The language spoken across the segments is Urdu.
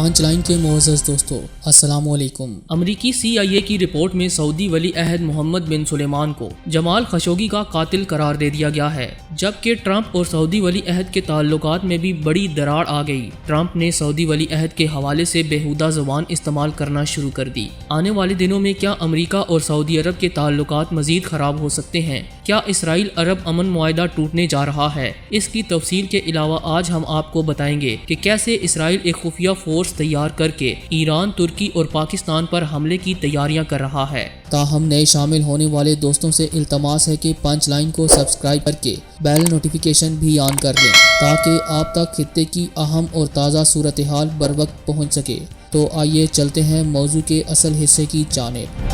پانچ لائن کے معزز دوستو، السلام علیکم۔ امریکی CIA کی رپورٹ میں سعودی ولی عہد محمد بن سلیمان کو جمال خشوگی کا قاتل قرار دے دیا گیا ہے، جبکہ ٹرمپ اور سعودی ولی عہد کے تعلقات میں بھی بڑی دراڑ آ گئی۔ ٹرمپ نے سعودی ولی عہد کے حوالے سے بیہودہ زبان استعمال کرنا شروع کر دی۔ آنے والے دنوں میں کیا امریکہ اور سعودی عرب کے تعلقات مزید خراب ہو سکتے ہیں؟ کیا اسرائیل عرب امن معاہدہ ٹوٹنے جا رہا ہے؟ اس کی تفصیل کے علاوہ آج ہم آپ کو بتائیں گے کہ کیسے اسرائیل ایک خفیہ فورس تیار کر کے ایران، ترکی اور پاکستان پر حملے کی تیاریاں کر رہا ہے۔ تاہم نئے شامل ہونے والے دوستوں سے التماس ہے کہ پانچ لائن کو سبسکرائب کر کے بیل نوٹیفیکیشن بھی آن کر لیں تاکہ آپ تک خطے کی اہم اور تازہ صورتحال بر وقت پہنچ سکے۔ تو آئیے چلتے ہیں موضوع کے اصل حصے کی جانب۔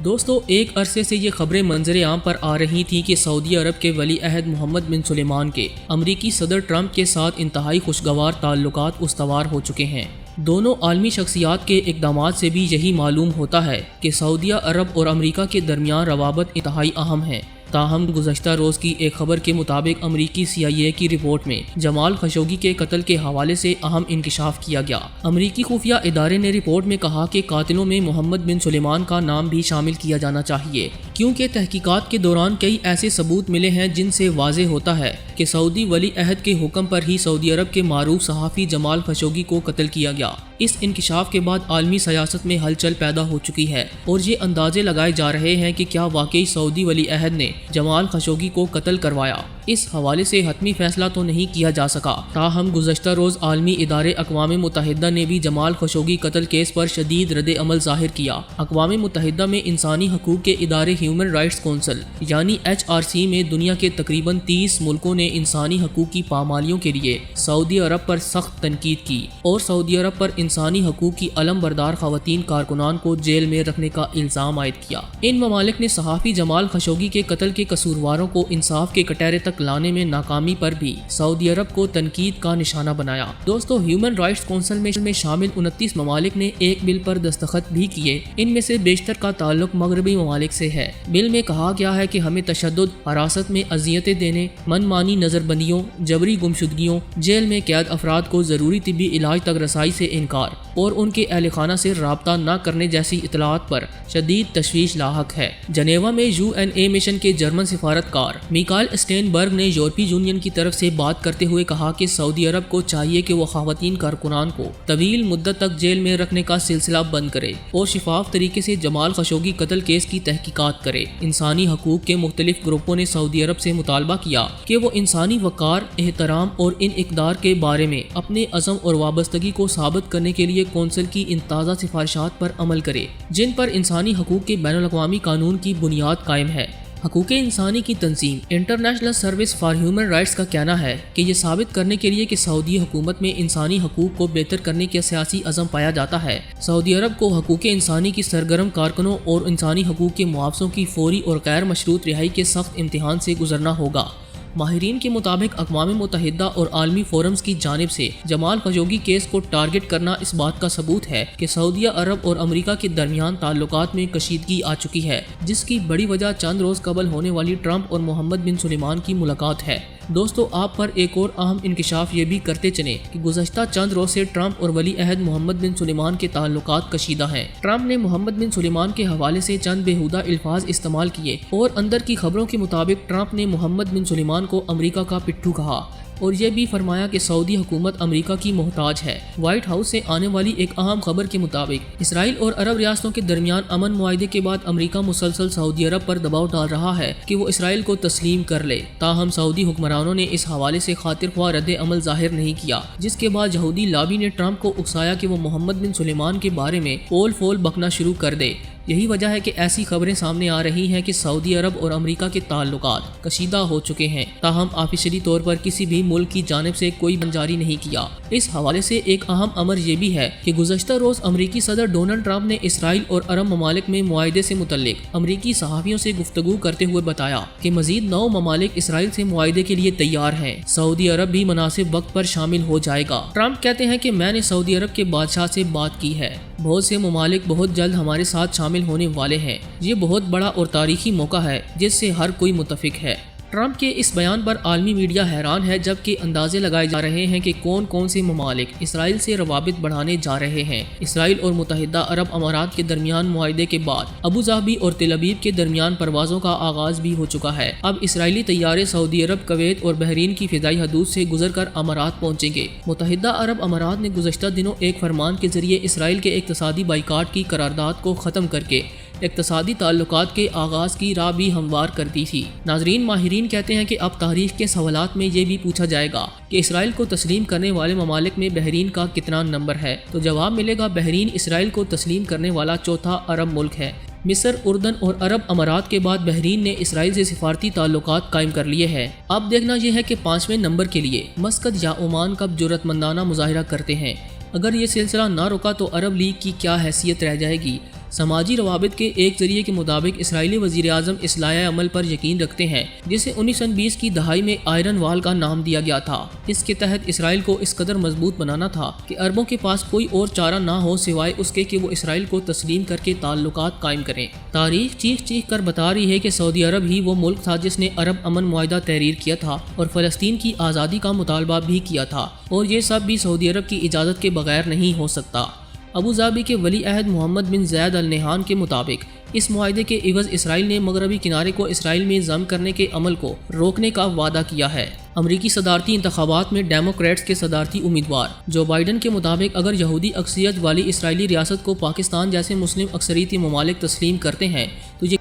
دوستو، ایک عرصے سے یہ خبریں منظر عام پر آ رہی تھیں کہ سعودی عرب کے ولی عہد محمد بن سلیمان کے امریکی صدر ٹرمپ کے ساتھ انتہائی خوشگوار تعلقات استوار ہو چکے ہیں۔ دونوں عالمی شخصیات کے اقدامات سے بھی یہی معلوم ہوتا ہے کہ سعودیہ عرب اور امریکہ کے درمیان روابط انتہائی اہم ہیں۔ تاہم گزشتہ روز کی ایک خبر کے مطابق امریکی CIA کی رپورٹ میں جمال خشوگی کے قتل کے حوالے سے اہم انکشاف کیا گیا۔ امریکی خفیہ ادارے نے رپورٹ میں کہا کہ قاتلوں میں محمد بن سلیمان کا نام بھی شامل کیا جانا چاہیے، کیونکہ تحقیقات کے دوران کئی ایسے ثبوت ملے ہیں جن سے واضح ہوتا ہے کہ سعودی ولی عہد کے حکم پر ہی سعودی عرب کے معروف صحافی جمال خشوگی کو قتل کیا گیا۔ اس انکشاف کے بعد عالمی سیاست میں ہلچل پیدا ہو چکی ہے اور یہ اندازے لگائے جا رہے ہیں کہ کیا واقعی سعودی ولی عہد نے جمال خشوگی کو قتل کروایا۔ اس حوالے سے حتمی فیصلہ تو نہیں کیا جا سکا، تاہم گزشتہ روز عالمی ادارے اقوام متحدہ نے بھی جمال خشوگی قتل کیس پر شدید رد عمل ظاہر کیا۔ اقوام متحدہ میں انسانی حقوق کے ادارے ہیومن رائٹس کونسل یعنی HRC میں دنیا کے تقریباً 30 ملکوں نے انسانی حقوق کی پامالیوں کے لیے سعودی عرب پر سخت تنقید کی اور سعودی عرب پر انسانی حقوق کی علم بردار خواتین کارکنان کو جیل میں رکھنے کا الزام عائد کیا۔ ان ممالک نے صحافی جمال خشوگی کے قتل کے قصورواروں کو انصاف کے کٹہرے تک لانے میں ناکامی پر بھی سعودی عرب کو تنقید کا نشانہ بنایا۔ دوستو، ہیومن رائٹس کونسل میں شامل 29 ممالک نے ایک بل پر دستخط بھی کیے۔ ان میں سے بیشتر کا تعلق مغربی ممالک سے ہے۔ بل میں کہا گیا ہے کہ ہمیں تشدد، حراست میں اذیتیں دینے، من مانی نظر بندیوں، جبری گمشدگیوں، جیل میں قید افراد کو ضروری طبی علاج تک رسائی سے انکار اور ان کے اہل خانہ سے رابطہ نہ کرنے جیسی اطلاعات پر شدید تشویش لاحق ہے۔ جنیوا میں UNA مشن کے جرمن سفارتکار میکائل اسٹینبرگ نے یورپی یونین کی طرف سے بات کرتے ہوئے کہا کہ سعودی عرب کو چاہیے کہ وہ خواتین کارکنان کو طویل مدت تک جیل میں رکھنے کا سلسلہ بند کرے اور شفاف طریقے سے جمال خشوگی قتل کیس کی تحقیقات کرے۔ انسانی حقوق کے مختلف گروپوں نے سعودی عرب سے مطالبہ کیا کہ وہ انسانی وقار، احترام اور انعقاد کے بارے میں اپنے عزم اور وابستگی کو ثابت کرنے کے لیے کونسل کی ان تازہ سفارشات پر عمل کرے جن پر انسانی حقوق کے بین الاقوامی قانون کی بنیاد قائم ہے۔ حقوق انسانی کی تنظیم international service for human rights کا کہنا ہے کہ یہ ثابت کرنے کے لیے کہ سعودی حکومت میں انسانی حقوق کو بہتر کرنے کا سیاسی عزم پایا جاتا ہے، سعودی عرب کو حقوق انسانی کی سرگرم کارکنوں اور انسانی حقوق کے معاوضوں کی فوری اور غیر مشروط رہائی کے سخت امتحان سے گزرنا ہوگا۔ ماہرین کے مطابق اقوام متحدہ اور عالمی فورمز کی جانب سے جمال خشوگی کیس کو ٹارگٹ کرنا اس بات کا ثبوت ہے کہ سعودیہ عرب اور امریکہ کے درمیان تعلقات میں کشیدگی آ چکی ہے، جس کی بڑی وجہ چند روز قبل ہونے والی ٹرمپ اور محمد بن سلیمان کی ملاقات ہے۔ دوستو، آپ پر ایک اور اہم انکشاف یہ بھی کرتے چلیں کہ گزشتہ چند روز سے ٹرمپ اور ولی عہد محمد بن سلیمان کے تعلقات کشیدہ ہیں۔ ٹرمپ نے محمد بن سلیمان کے حوالے سے چند بیہودہ الفاظ استعمال کیے اور اندر کی خبروں کے مطابق ٹرمپ نے محمد بن سلیمان کو امریکہ کا پٹھو کہا اور یہ بھی فرمایا کہ سعودی حکومت امریکہ کی محتاج ہے۔ وائٹ ہاؤس سے آنے والی ایک اہم خبر کے مطابق اسرائیل اور عرب ریاستوں کے درمیان امن معاہدے کے بعد امریکہ مسلسل سعودی عرب پر دباؤ ڈال رہا ہے کہ وہ اسرائیل کو تسلیم کر لے، تاہم سعودی حکمرانوں نے اس حوالے سے خاطر خواہ رد عمل ظاہر نہیں کیا، جس کے بعد یہودی لابی نے ٹرمپ کو اکسایا کہ وہ محمد بن سلیمان کے بارے میں پول فول بکنا شروع کر دے۔ یہی وجہ ہے کہ ایسی خبریں سامنے آ رہی ہیں کہ سعودی عرب اور امریکہ کے تعلقات کشیدہ ہو چکے ہیں، تاہم آفیشلی طور پر کسی بھی ملک کی جانب سے کوئی بیان جاری نہیں کیا۔ اس حوالے سے ایک اہم امر یہ بھی ہے کہ گزشتہ روز امریکی صدر ڈونلڈ ٹرمپ نے اسرائیل اور عرب ممالک میں معاہدے سے متعلق امریکی صحافیوں سے گفتگو کرتے ہوئے بتایا کہ مزید 9 ممالک اسرائیل سے معاہدے کے لیے تیار ہیں، سعودی عرب بھی مناسب وقت پر شامل ہو جائے گا۔ ٹرمپ کہتے ہیں کہ میں نے سعودی عرب کے بادشاہ سے بات کی ہے، بہت سے ممالک بہت جلد ہمارے ساتھ شامل شامل ہونے والے ہیں۔ یہ بہت بڑا اور تاریخی موقع ہے جس سے ہر کوئی متفق ہے۔ ٹرمپ کے اس بیان پر عالمی میڈیا حیران ہے، جبکہ اندازے لگائے جا رہے ہیں کہ کون کون سے ممالک اسرائیل سے روابط بڑھانے جا رہے ہیں۔ اسرائیل اور متحدہ عرب امارات کے درمیان معاہدے کے بعد ابوظہبی اور تل ابیب کے درمیان پروازوں کا آغاز بھی ہو چکا ہے۔ اب اسرائیلی طیارے سعودی عرب، کویت اور بحرین کی فضائی حدود سے گزر کر امارات پہنچیں گے۔ متحدہ عرب امارات نے گزشتہ دنوں ایک فرمان کے ذریعے اسرائیل کے اقتصادی بائیکاٹ کی قرارداد کو ختم کر کے اقتصادی تعلقات کے آغاز کی راہ بھی ہموار کر دی تھی۔ ناظرین، ماہرین کہتے ہیں کہ اب تاریخ کے سوالات میں یہ بھی پوچھا جائے گا کہ اسرائیل کو تسلیم کرنے والے ممالک میں بحرین کا کتنا نمبر ہے، تو جواب ملے گا بحرین اسرائیل کو تسلیم کرنے والا چوتھا عرب ملک ہے۔ مصر، اردن اور عرب امارات کے بعد بحرین نے اسرائیل سے سفارتی تعلقات قائم کر لیے ہیں۔ اب دیکھنا یہ ہے کہ 5ویں نمبر کے لیے مسقط یا عمان کب جرأت مندانہ مظاہرہ کرتے ہیں۔ اگر یہ سلسلہ نہ رکا تو عرب لیگ کی کیا حیثیت رہ جائے گی۔ سماجی روابط کے ایک ذریعے کے مطابق اسرائیلی وزیر اعظم اصلاح عمل پر یقین رکھتے ہیں، جسے 1920 کی دہائی میں آئرن وال کا نام دیا گیا تھا۔ اس کے تحت اسرائیل کو اس قدر مضبوط بنانا تھا کہ عربوں کے پاس کوئی اور چارہ نہ ہو سوائے اس کے کہ وہ اسرائیل کو تسلیم کر کے تعلقات قائم کریں۔ تاریخ چیخ چیخ کر بتا رہی ہے کہ سعودی عرب ہی وہ ملک تھا جس نے عرب امن معاہدہ تحریر کیا تھا اور فلسطین کی آزادی کا مطالبہ بھی کیا تھا، اور یہ سب بھی سعودی عرب کی اجازت کے بغیر نہیں ہو سکتا۔ ابوظہبی کے ولی عہد محمد بن زید ال نہیان کے مطابق اس معاہدے کے عوض اسرائیل نے مغربی کنارے کو اسرائیل میں ضم کرنے کے عمل کو روکنے کا وعدہ کیا ہے۔ امریکی صدارتی انتخابات میں ڈیموکریٹس کے صدارتی امیدوار جو بائیڈن کے مطابق اگر یہودی اکثریت والی اسرائیلی ریاست کو پاکستان جیسے مسلم اکثریتی ممالک تسلیم کرتے ہیں تو یہ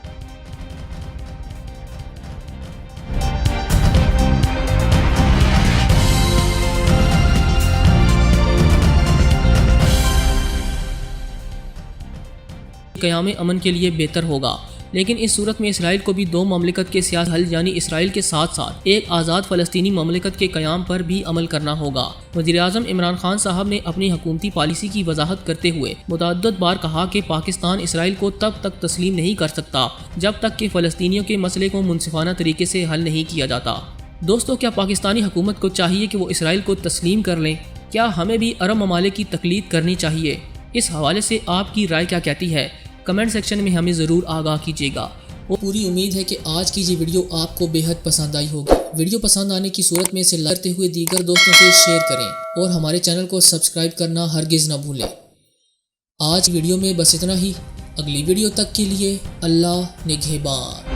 قیام امن کے لیے بہتر ہوگا، لیکن اس صورت میں اسرائیل کو بھی دو مملکت کے سیاسی حل یعنی اسرائیل کے ساتھ ساتھ ایک آزاد فلسطینی مملکت کے قیام پر بھی عمل کرنا ہوگا۔ وزیر اعظم عمران خان صاحب نے اپنی حکومتی پالیسی کی وضاحت کرتے ہوئے متعدد بار کہا کہ پاکستان اسرائیل کو تب تک تسلیم نہیں کر سکتا جب تک کہ فلسطینیوں کے مسئلے کو منصفانہ طریقے سے حل نہیں کیا جاتا۔ دوستو، کیا پاکستانی حکومت کو چاہیے کہ وہ اسرائیل کو تسلیم کر لیں؟ کیا ہمیں بھی عرب ممالک کی تقلید کرنی چاہیے؟ اس حوالے سے آپ کی رائے کیا کہتی ہے؟ کمنٹ سیکشن میں ہمیں ضرور آگاہ کیجیے گا۔ پوری امید ہے کہ آج کی یہ ویڈیو آپ کو بے حد پسند آئی ہوگی۔ ویڈیو پسند آنے کی صورت میں اسے لائک کرتے ہوئے دیگر دوستوں سے شیئر کریں اور ہمارے چینل کو سبسکرائب کرنا ہرگز نہ بھولیں۔ آج ویڈیو میں بس اتنا ہی۔ اگلی ویڈیو تک کے لیے اللہ نگہبان۔